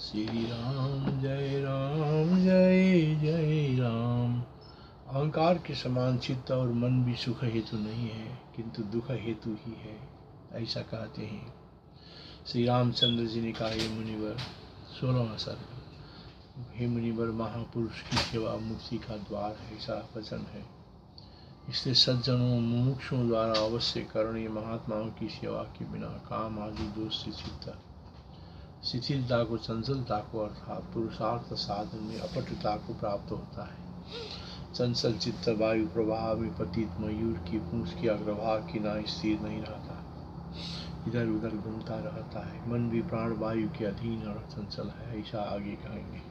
श्री राम जय जय राम। अहंकार के समान चित्त और मन भी सुख हेतु नहीं है, किंतु दुख हेतु ही है, ऐसा कहते हैं। श्री रामचंद्र जी ने कहा, हे मुनिवर, 16वां सर्ग, हे मुनिवर, महापुरुष की सेवा मुक्ति का द्वार है, ऐसा वचन है। इसलिए सज्जनों मुमुक्षुओं द्वारा अवश्य करणीय महात्माओं की सेवा के बिना काम आदि दोष से चित्त शिथिलता को, चंचलता को अर्थात पुरुषार्थ साधन में अपटुता को प्राप्त होता है। चंचल चित्त वायु प्रवाह में पतित मयूर की पूंछ की अग्रभाग की नाई स्थिर नहीं रहता, इधर उधर घूमता रहता है। मन भी प्राण वायु के अधीन और चंचल है, ऐसा आगे कहेंगे।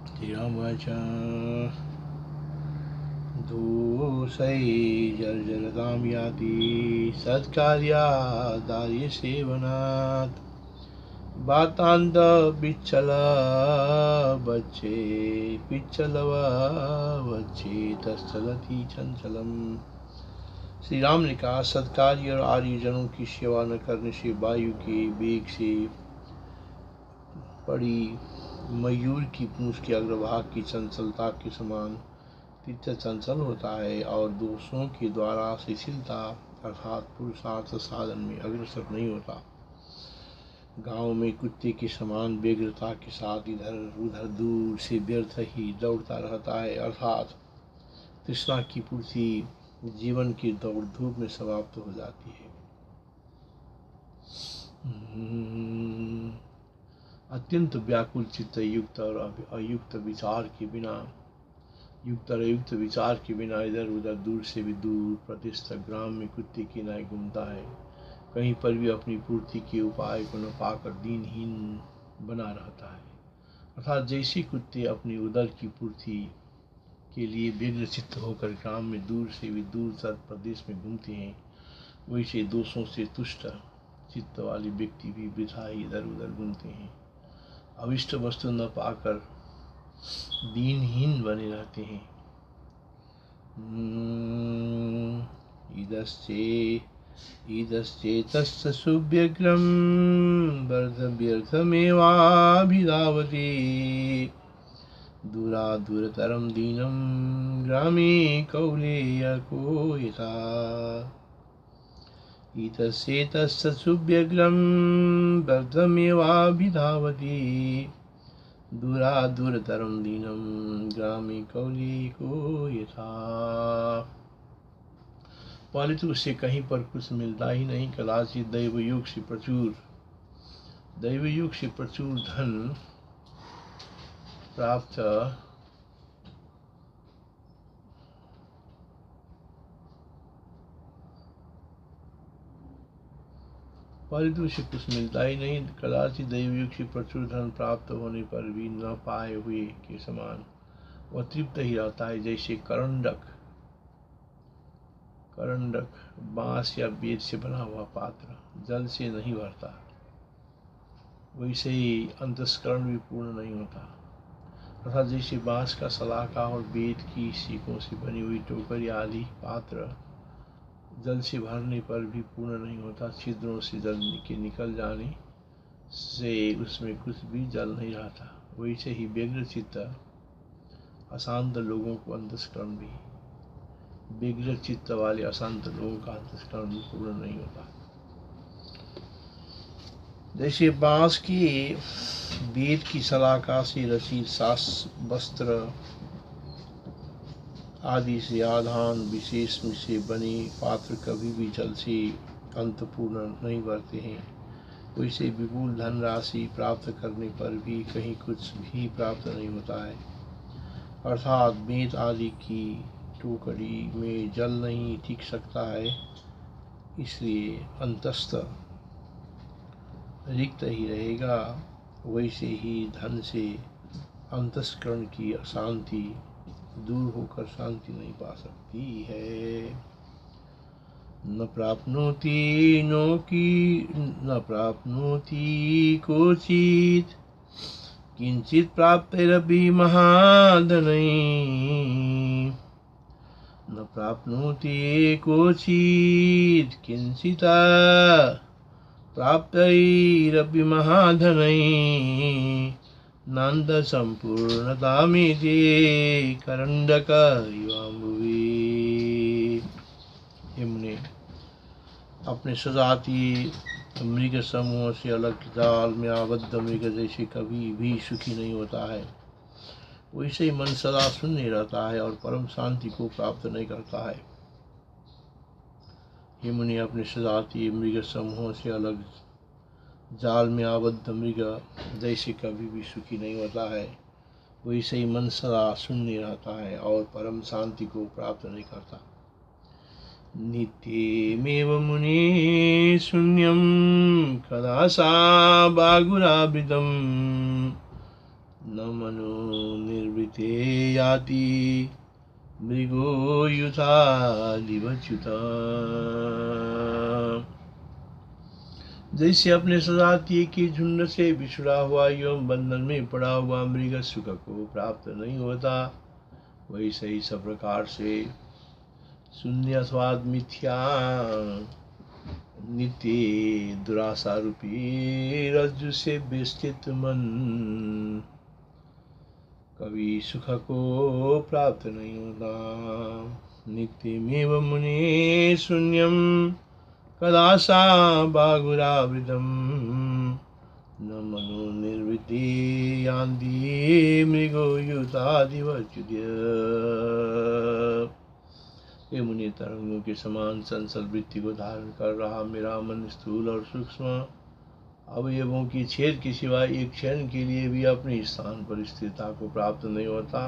श्री राम वचन दोषै जर्जरतां याति सत्कार्यादार्य सेवनात् बातांत बिच्छल बच्चे पिच्छलव बच्चे तस्थलति चंचलम। श्री राम ने कहा, सत्कार्य और आर्यजनों की सेवा न करने से वायु के वेग से पड़ी मयूर की पूंछ के अग्रभाग की चंचलता के समान चित्त चंचल होता है और दोषों के द्वारा शिथिलता अर्थात पुरुषार्थ साधन में अग्रसर नहीं होता। गांव में कुत्ते के समान व्यग्रता के साथ इधर उधर दूर से व्यर्थ ही दौड़ता रहता है, अर्थात तृष्णा की पूर्ति जीवन की दौड़ धूप में समाप्त हो जाती है। अत्यंत व्याकुल चित्त युक्त और अयुक्त विचार के बिना इधर उधर दूर से भी दूर प्रतिष्ठ ग्राम में कुत्ते की नाई घूमता है, कहीं पर भी अपनी पूर्ति के उपाय को न पाकर दीनहीन बना रहता है। अर्थात जैसे कुत्ते अपनी उदर की पूर्ति के लिए व्यग्र चित्त होकर ग्राम में दूर से भी दूर तक प्रदेश में घूमते हैं, वैसे दोषों से तुष्ट चित्त वाले व्यक्ति भी वृथा इधर उधर घूमते हैं, अविष्ट वस्तु न पाकर दीनहीन बने रहते हैं। ईदश्चेतस्य सुव्यग्रं व्यर्थमेवाभिधावति दूरादूरतरं दीनं ग्रामे कौलेयको यथा। ईतस्येतस्य सुव्यग्रं व्यर्थमेवाभिधावति दूरादूरतरं दीनं ग्रामे कौलिको यथा। पहले तो उससे कहीं पर कुछ मिलता ही नहीं, कदाचित दैवयोग से प्रचुर धन प्राप्त कदाचित दैवयोग से प्रचुर धन प्राप्त होने पर भी न पाए हुए के समान वह तृप्त ही रहता है। जैसे करंडक बांस या बेत से बना हुआ पात्र जल से नहीं भरता, वैसे ही अंतस्करण भी पूर्ण नहीं होता। अर्थात जैसे बांस का सलाखा और बेत की सीकों से बनी हुई टोकरी आदि पात्र जल से भरने पर भी पूर्ण नहीं होता, छिद्रों से जल के निकल जाने से उसमें कुछ भी जल नहीं रहता, वैसे ही व्यग्र चित्त अशांत लोगों को अंतस्करण भी व्यग्र चित्त वाले अशांत लोगों का अंतस्करण भी पूर्ण नहीं होता। जैसे बांस की बेत की सलाखा से रचित सास वस्त्र आदि से आधान विशेष से बने पात्र कभी भी जल से अंतपूर्ण नहीं भरते हैं, वैसे विपुल धनराशि प्राप्त करने पर भी कहीं कुछ भी प्राप्त नहीं होता है। अर्थात बेत आदि की टोकरी में जल नहीं टिक सकता है, इसलिए अंतस्थ रिक्त ही रहेगा। वैसे ही धन से अंतस्करण की अशांति दूर होकर शांति नहीं पा सकती है। न प्राप्नोति कोचित् किंचित् प्राप्तिरपि महाधनै न प्राप्नोति कोचित् किंचित् प्राप्तैरपि महाधनै नान्त सम्पूर्णतामिति करण्डक इवाम्बुवि। हे मुनि, अपने सजातीय मृग समूह से अलग जाल में आबद्ध मृग जैसे कभी भी सुखी नहीं होता है, वैसे ही मन सदा शून्य रहता है और परम शांति को प्राप्त नहीं करता है। हे मुनि, अपने सजातीय मृग समूह से अलग जाल में आबद्ध मृग जैसे कभी भी सुखी नहीं होता है, वैसे ही मन सदा शून्य रहता है और परम शांति को प्राप्त नहीं करता। नित्यमेव मुनि शून्यं कदा सा बागुरावृतं न मनो निर्वृते याति मृगो युथादिवच्युत। जैसे अपने सजातीय के झुंड से बिछड़ा हुआ एवं बंधन में पड़ा हुआ मृग सुख को प्राप्त नहीं होता, वैसे ही सब प्रकार से शून्य स्वाद मिथ्या नित्य दुराशा रूपी रज्जु से विस्तृत मन कभी सुख को प्राप्त नहीं होता। नित्यमेव मुनि शून्यम कदा सा बागुरावृतम न मनो निर्वृति यान्ति मृगो युतादिवच्युत। हे मुनि, तरंगों के समान चंचल वृत्ति को धारण कर रहा मेरा मन स्थूल और सूक्ष्म अवयवों की छेद के सिवाय एक क्षण के लिए भी अपने स्थान पर स्थिरता को प्राप्त नहीं होता।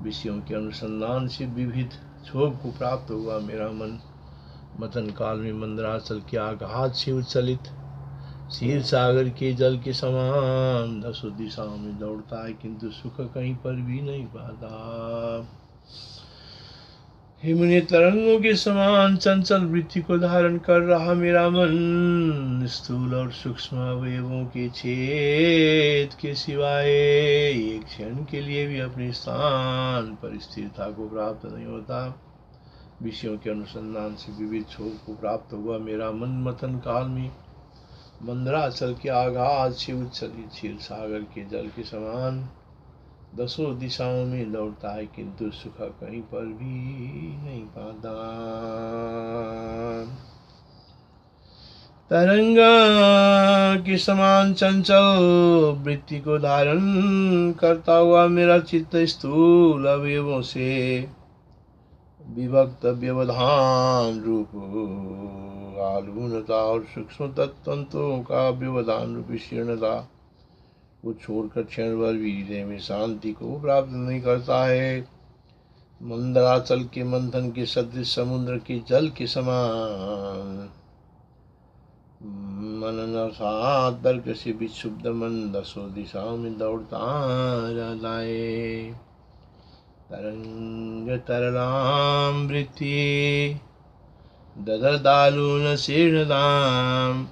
विषयों के अनुसंधान से विविध क्षोभ को प्राप्त हुआ मेरा मन मतन काल में मंदराचल के आघात से उच्छलित क्षीर सागर के जल के समान दसों दिशाओं में दौड़ता है, किंतु सुख कहीं पर भी नहीं पाता। हे मुनि, तरंगों के समान चंचल वृत्ति को धारण कर रहा मेरा मन स्थूल और सूक्ष्म अवयवों के छेद के सिवाय एक क्षण के लिए भी अपने स्थान पर स्थिरता को प्राप्त नहीं होता। विषयों के अनुसंधान से विविध क्षोभ को प्राप्त हुआ मेरा मन मतन काल में मंदराचल के आघात से उच्छलित क्षीर सागर के जल के समान दसों दिशाओं में दौड़ता है, किंतु सुख कहीं पर भी नहीं पाता। तरंगा के समान चंचल वृत्ति को धारण करता हुआ मेरा चित्त स्थूल अवयवों से विभक्त व्यवधान रूप आलूनता और सूक्ष्म तत्वों का व्यवधान रूपी शीर्णता को छोड़कर क्षण भर भी हृदय में शांति को प्राप्त नहीं करता है। मंदराचल के मंथन के सदृश समुद्र के जल के समान मनन अर्थात तर्क से विक्षुब्ध मन दसों दिशाओं में दौड़ता रहता है। तरंग तरलाम वृत्ति दददालून शीर्णदाम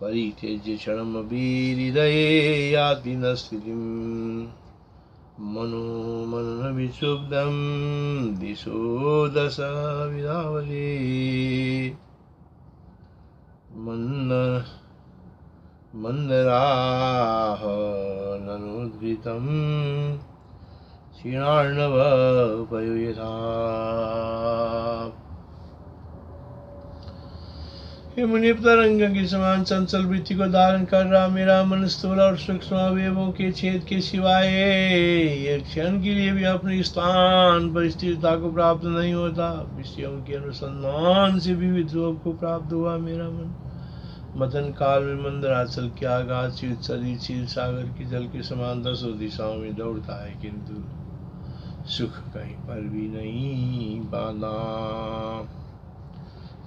परित्यज्य क्षणमभिहृदये याति न स्थितिं मनो मनन विक्षुब्धं दिशो दश विधावली मंदराह ननुद्घृतं क्षीणार्णव पयो। हे मुनि, तरंग के समान चंचल वृत्ति को धारण कर रहा मेरा मन स्थूल और सूक्ष्म अवयवों के छेद के सिवाय एक क्षण के लिए भी अपने स्थान पर स्थिरता को प्राप्त नहीं होता। विषयों के अनुसंधान से विविध क्षोभ को प्राप्त हुआ मेरा मन मथन काल में मंदराचल के आघात से उच्छलित क्षीर सागर के जल के समान दसों दिशाओं में दौड़ता है, किंतु सुख कहीं पर भी नहीं पाता।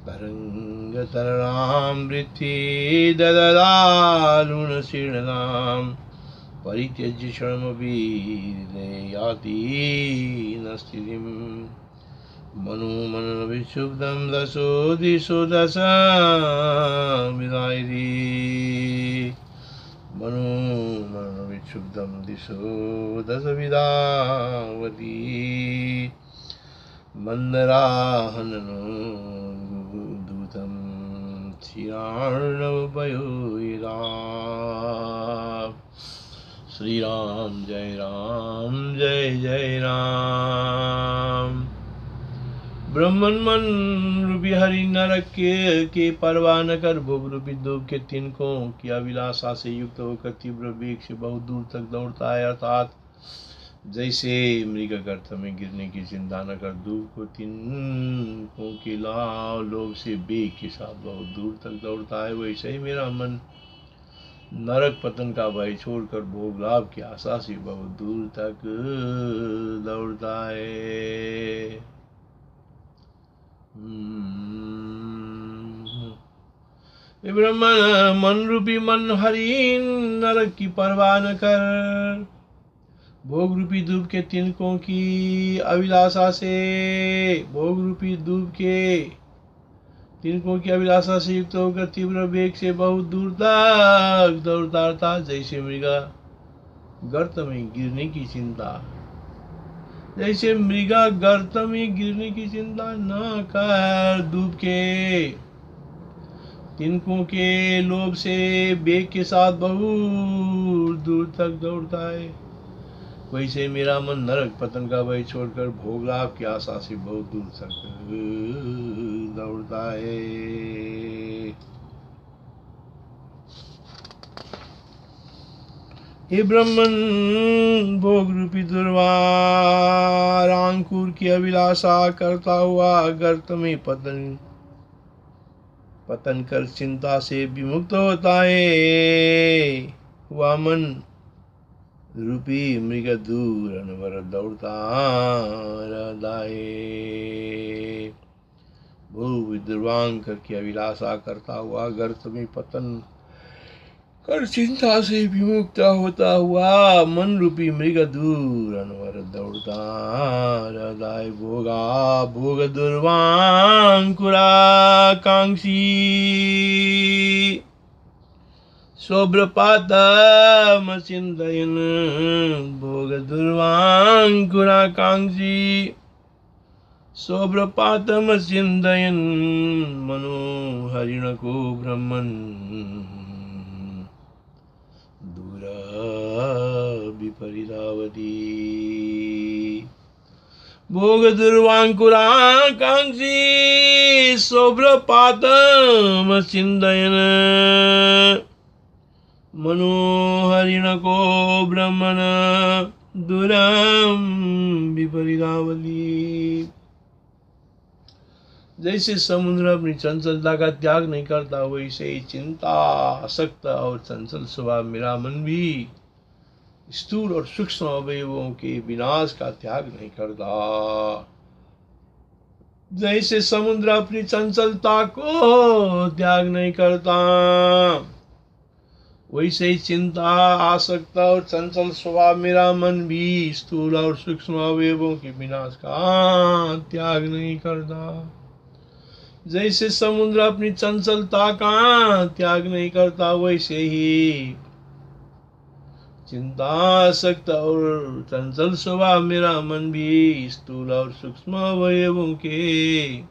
तरंग तरणाम वृत्ति दददालून शीर्णदाम परित्यज्य क्षणमपि याति न स्थितिं मनो मनन विक्षुब्धं दशो दिशो दश विदायति मनो मनन विक्षुब्धं दिशो दश विदावति मंदराहननो दूतं शिरार्णव भयो राम। श्री राम जय जय राम। ब्रह्मन मन रूपी हरि नरक के परवाह न कर, भोग रूपी दुख के तिनकों की अभिलाषा से युक्त होकर तीव्र वेग से बहुत दूर तक दौड़ता है। अर्थात जैसे मृग गर्त में गिरने की चिंता न कर, दुख को तिनकों के लोभ से वेग के साथ बहुत दूर तक दौड़ता है, वैसे ही मेरा मन नरक पतन का भय छोड़कर भोग लाभ की आशा से बहुत दूर तक दौड़ता है। ब्रह्मन मन रूपी मन हरि नरक की परवाह न कर, भोग रूपी धूप के तिनकों की अभिलाषा से, भोग रूपी धूप के तिनकों की अभिलाषा से युक्त होकर तीव्र वेग से बहुत दूर तक दौड़ता था। जैसे मृगा गर्त में गिरने की चिंता, जैसे मृगा गर्त में गिरने की चिंता न कर, धूप के तिनकों के लोभ से वेग के साथ बहुत दूर तक दौड़ता है, वैसे मेरा मन नरक पतन का भय छोड़कर भोग लाभ की आशा से बहुत दूर तक दौड़ता है। हे ब्रह्मन, भोग रूपी दुर्वार अंकुर की अभिलाषा करता हुआ गर्त में पतन कर चिंता से विमुक्त होता है। हुआ मन रूपी मृग दूर अनवर दौड़ता रहता है। भूवि दुर्वांकर की अभिलाषा करता हुआ गर्त में पतन कर चिंता से विमुक्त होता हुआ मन रूपी मृग दूर अनवर दौड़ता रहता है। भोग दुर्वांकुरा कांक्षी शोभ्रपातम चिंतयन्, भोग दुर्वांकुराकांक्षी शोभ्रपातम चिंतयन्, मनो हरिण को ब्रह्मन् दूर विपरीतावती। भोग दुर्वांकुराकांक्षी शोभ्रपातम चिंतयन्, मनोहरिण को ब्रह्मण दूरम विपरीतावली। जैसे समुद्र अपनी चंचलता का त्याग नहीं करता, वैसे ही चिंता आसक्त और चंचल स्वभाव मेरा मन भी स्थूल और सूक्ष्म अवयवों के विनाश का त्याग नहीं करता। जैसे समुद्र अपनी चंचलता को त्याग नहीं करता, वैसे ही चिंता आसक्त और चंचल स्वभाव मेरा मन भी स्थूल और सूक्ष्म अवयवों के विनाश का त्याग नहीं करता। जैसे समुद्र अपनी चंचलता का त्याग नहीं करता, वैसे ही चिंता आसक्त और चंचल स्वभाव मेरा मन भी स्थूल और सूक्ष्म अवयवों के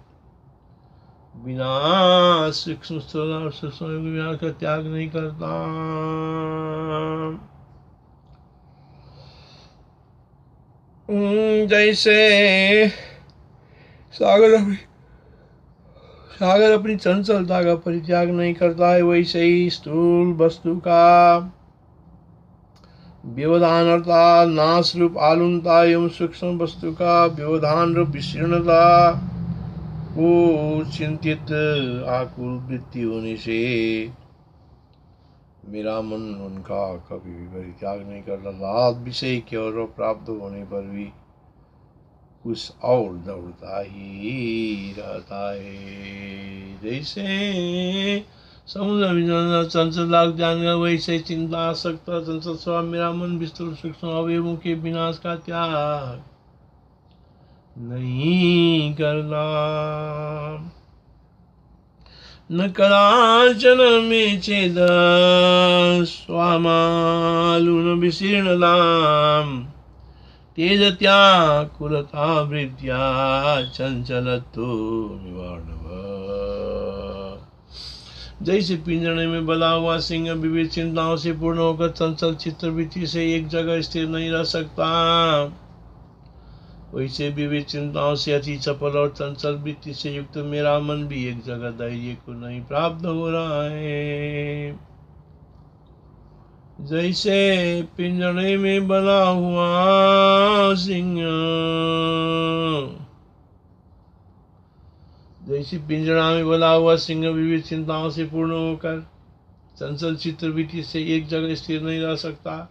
विनाश सूक्ष्म स्थूल और सूक्ष्म विनाश का त्याग नहीं करता। जैसे सागर अपनी चंचलता का परित्याग नहीं करता है, वैसे ही स्थूल वस्तु का व्यवधान अर्थात नाश रूप आलुनता एवं सूक्ष्म वस्तु का व्यवधान रूप विशीर्णता को चिंतित आकुल वृत्ति होने से मेरा मन उनका कभी भी परित्याग नहीं करता। रात विषय केवल प्राप्त होने पर भी कुछ और दौड़ता ही रहता है। जैसे समुद्र में चंचल ज्ञान का, वैसे चिंता आसक्त चंचल स्वभाव मेरा मन विस्तृत सूक्ष्म अवयवों के विनाश का त्याग नहीं करना। न कदाचन में चेद स्वामालून विशीर्णताम्, तेजत्या कुलता वृत्त्या चंचलत्व निवारणः। जैसे पिंजरे में बंधा हुआ सिंह विविध चिंताओं से पूर्ण होकर चंचल चित्तवृत्ति से एक जगह स्थिर नहीं रह सकता, वैसे विविध चिंताओं से अति चपल और चंचल वृत्ति से युक्त मेरा मन भी एक जगह धैर्य को नहीं प्राप्त हो रहा है। जैसे पिंजरे में बंधा हुआ सिंह, जैसे पिंजरा में बंधा हुआ सिंह विविध चिंताओं से पूर्ण होकर चंचल चित्तवृत्ति से एक जगह स्थिर नहीं रह सकता,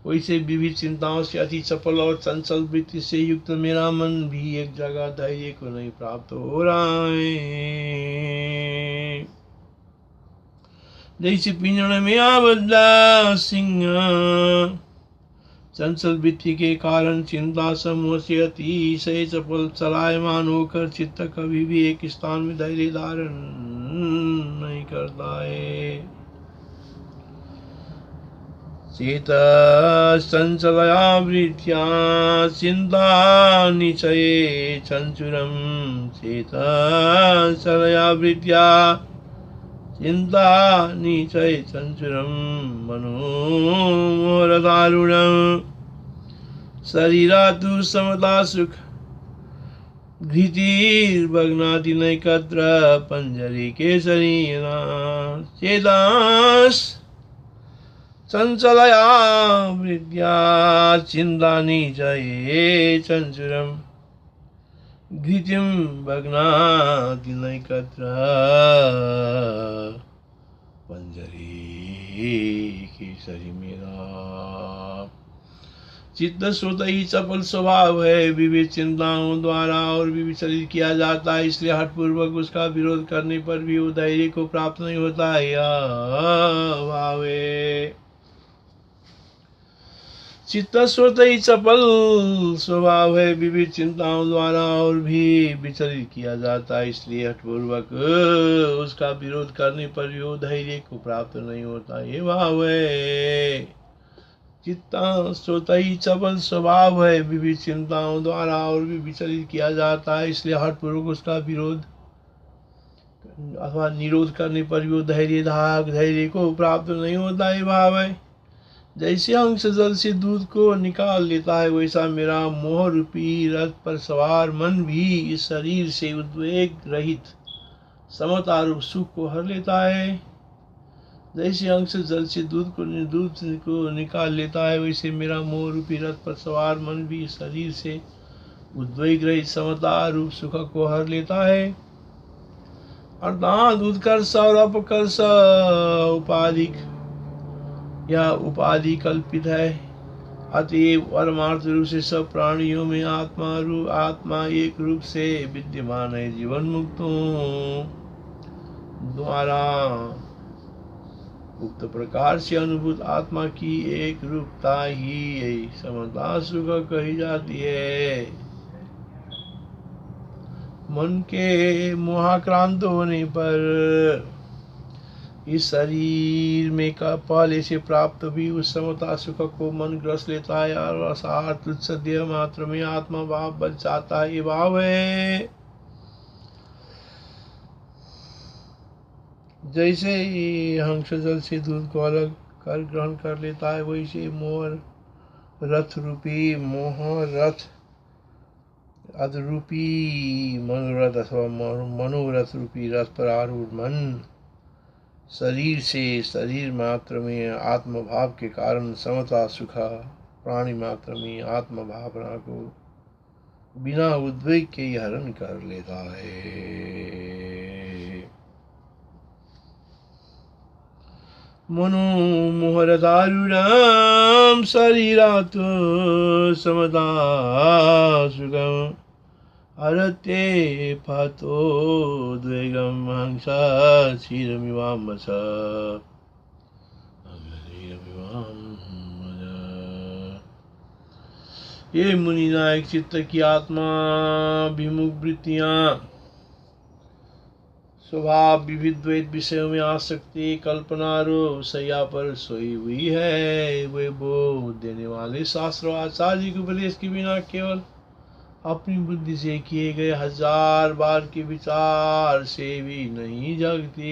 वैसे विविध चिंताओं से अति चपल और चंचल वृत्ति से युक्त मेरा मन भी एक जगह धैर्य को नहीं प्राप्त हो रहा है। जैसे पिंजरे में आबद्ध सिंह चंचल वृत्ति के कारण चिंता समूह से अतिशय चपल चलायमान होकर चित्त कभी भी एक स्थान में धैर्य धारण नहीं करता है। चेतश्चञ्चलया वृत्त्या चिन्ता निचये चञ्चुरं, चेतश्चञ्चलया वृत्त्या चिन्ता निचये चञ्चुरं मनोमोहरदारुणं, शरीरातु समता सुख घृतिर्भग्नाति नैकत्र पंजरी केसरीना, चेतास् चंचलया वृत्त्या चिन्ता निचये चञ्चुरं घृतिं भग्नाति नैकत्र पंजरी केसरी मेरा। चित्त स्वतः ही चपल स्वभाव है, विविध चिंताओं द्वारा और विचलित किया जाता है, इसलिए हठपूर्वक उसका विरोध करने पर भी वो धैर्य को प्राप्त नहीं होता है। भाव है चित्त स्वतः ही चपल स्वभाव है, विविध चिंताओं द्वारा और भी विचलित किया जाता है, इसलिए हठपूर्वक उसका विरोध करने पर भी वो धैर्य को प्राप्त नहीं होता। ये भाव है चित्त स्वतः ही चपल स्वभाव है, विविध चिंताओं द्वारा और भी विचलित किया जाता है, इसलिए हठपूर्वक उसका विरोध अथवा निरोध करने पर भी वो धैर्य को प्राप्त नहीं होता। ये भाव है जैसे अंश जल से दूध को निकाल लेता है, वैसा मेरा मोह रूपी रथ पर सवार मन भी इस शरीर से उद्वेग रहित समता रूप सुख को हर लेता है। जैसे अंश जल से दूध को निकाल लेता है, वैसे मेरा मोह रूपी रथ पर सवार मन भी इस शरीर से उद्वेग रहित समता रूप सुख को हर लेता है। अर्थात उत्कर्ष और अपकर्ष उपाधिक या उपाधि कल्पित है, अतएव परमार्थ रूप से सब प्राणियों में आत्मा एक रूप से विद्यमान है। जीवन मुक्तों द्वारा उक्त प्रकार से अनुभूत आत्मा की एक रूपता ही समता सुख कही जाती है। मन के मोहाक्रांत होने पर इस शरीर में का पहले से प्राप्त भी उस समता सुख को मन ग्रस लेता है और असार तुच्छ देह मात्र में आत्मा भाव बच जाता है। ये भाव है जैसे हंस जल से दूध को अलग कर ग्रहण कर लेता है, वैसे मोहरथ अधरूपी मनोरथ अथवा मनोरथ रूपी रथ पर आरूढ़ मन शरीर मात्र में आत्मभाव के कारण समता सुख प्राणी मात्र में आत्म भावना को बिना उद्वेग के हरण कर लेता है। मनोमोहरदारुणां शरीरात् समता सुखम् हरते पातोद्वेगं हंसा क्षीरमिवाम्बस। ये मुनिनायक चित्त की आत्मा विमुख वृत्तियां स्वभाव विविध द्वैत विषयों में आसक्ति कल्पना रूप सैया पर सोई हुई है। वे बोध देने वाले शास्त्र आचार्य के उपदेश के बिना केवल अपनी बुद्धि से किए गए 1000 बार के विचार से भी नहीं जगते।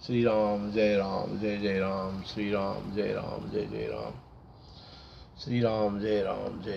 श्री राम जय राम जय जय राम, श्री राम जय राम जय जय राम, श्री राम जय राम जय।